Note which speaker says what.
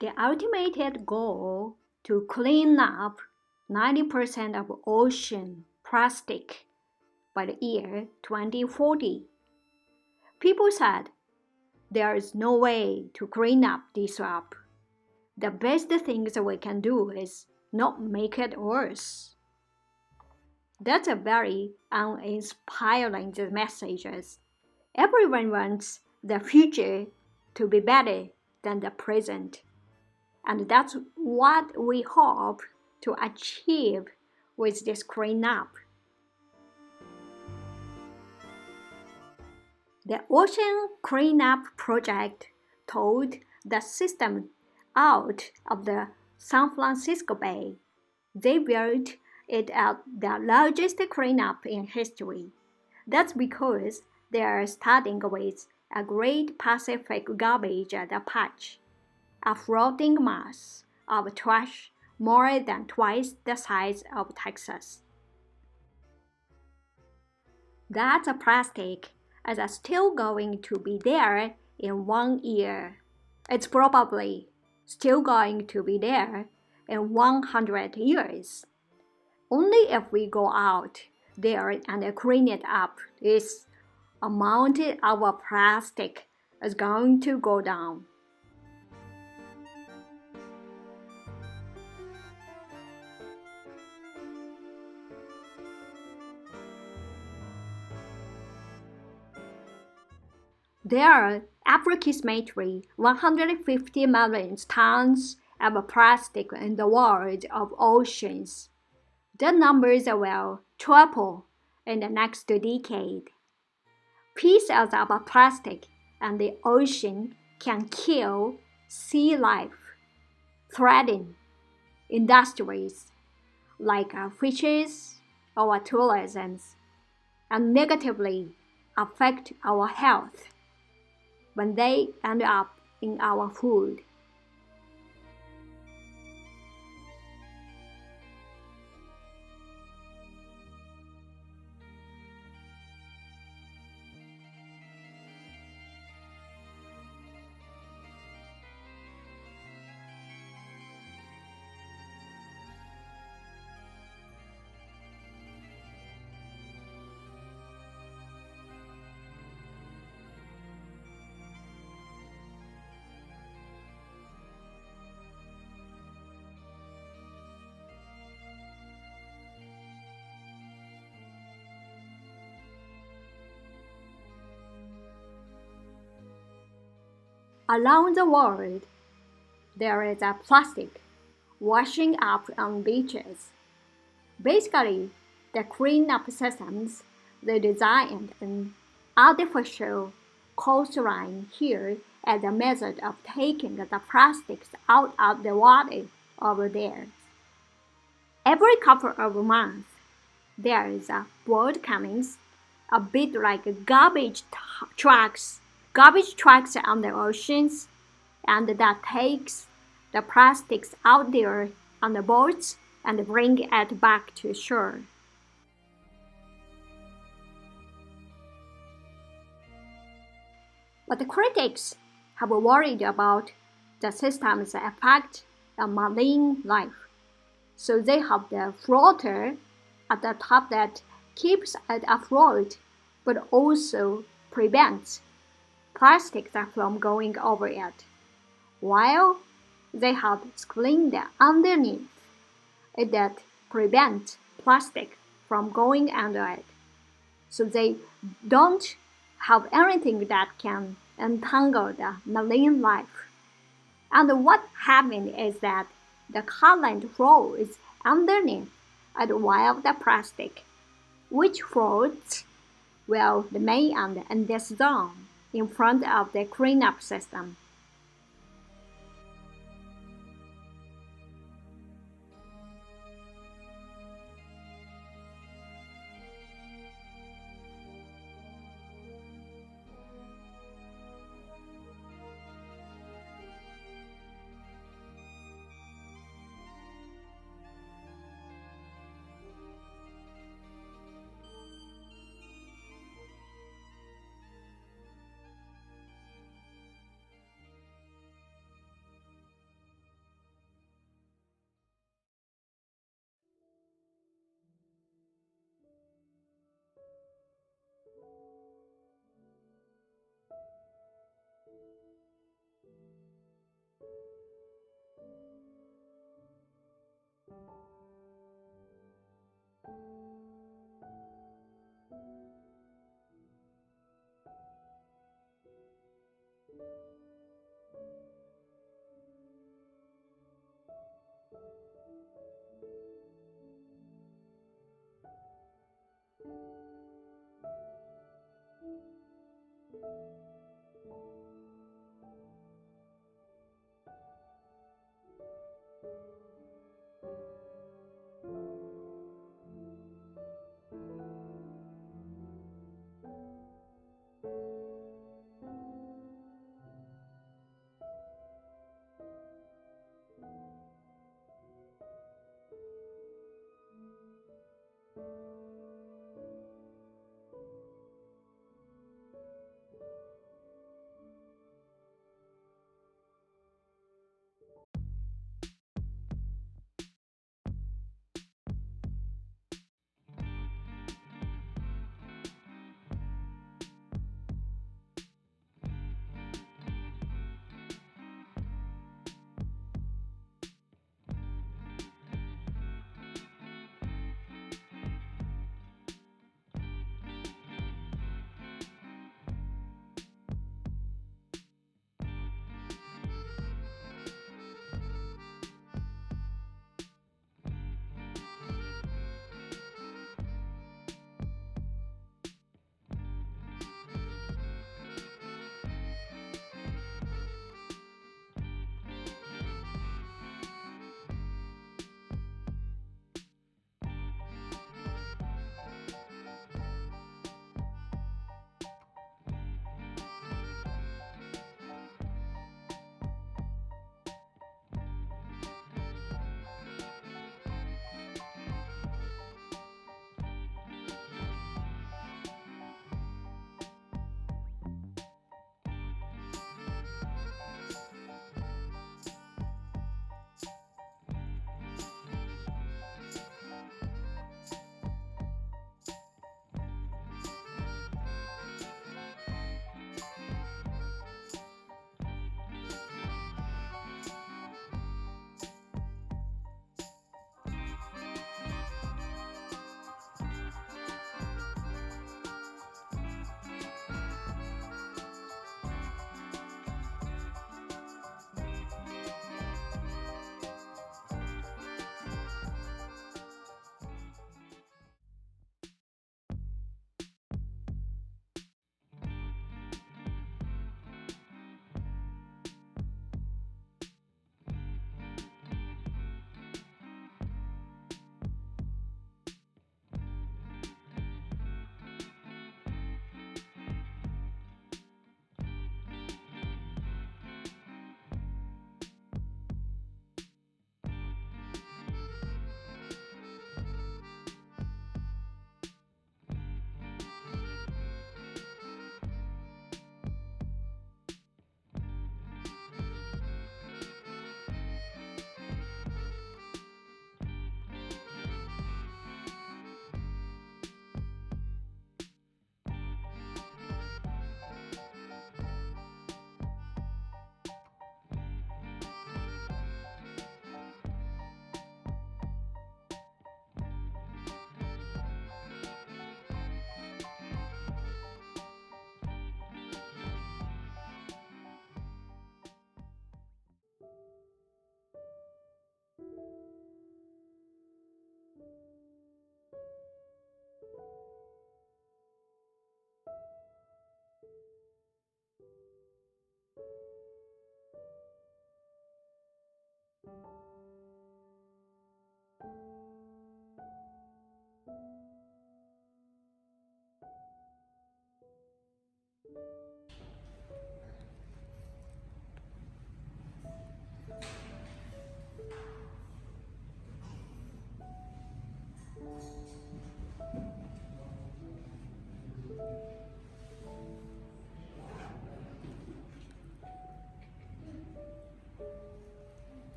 Speaker 1: The ultimate goal to clean up 90% of ocean plastic by the year 2040. People said there is no way to clean up this up. The best things we can do is not make it worse. That's a very uninspiring message. Everyone wants the future to be better than the present. And that's what we hope to achieve with this cleanup. The Ocean Cleanup Project towed the system out of the San Francisco Bay. They built it at the largest cleanup in history. That's because they are starting with a Great Pacific garbage patch, a floating mass of trash more than twice the size of Texas. That plastic is still going to be there in 1 year. It's probably still going to be there in 100 years. Only if we go out there and clean it up, this amount of plastic is going to go down. There are approximately 150 million tons of plastic in the world of oceans. The numbers will triple in the next decade. Pieces of plastic in the ocean can kill sea life, threaten industries like fishes or tourism, and negatively affect our health when they end up in our food. Around the world, there is a plastic washing up on beaches. Basically, the cleanup systems they designed an artificial coastline here as a method of taking the plastics out of the water over there. Every couple of months, there is a boat coming, a bit like garbage trucks on the oceans, and that takes the plastics out there on the boats and bring it back to shore. But the critics have worried about the system's effect on marine life. So they have the floater at the top that keeps it afloat, but also prevents plastics from going over it, while they have screened underneath it that prevents plastic from going under it. So they don't have anything that can entangle the marine life. And what happened is that the current flows underneath and while the plastic, which floats, will remain in this zone in front of the cleanup system.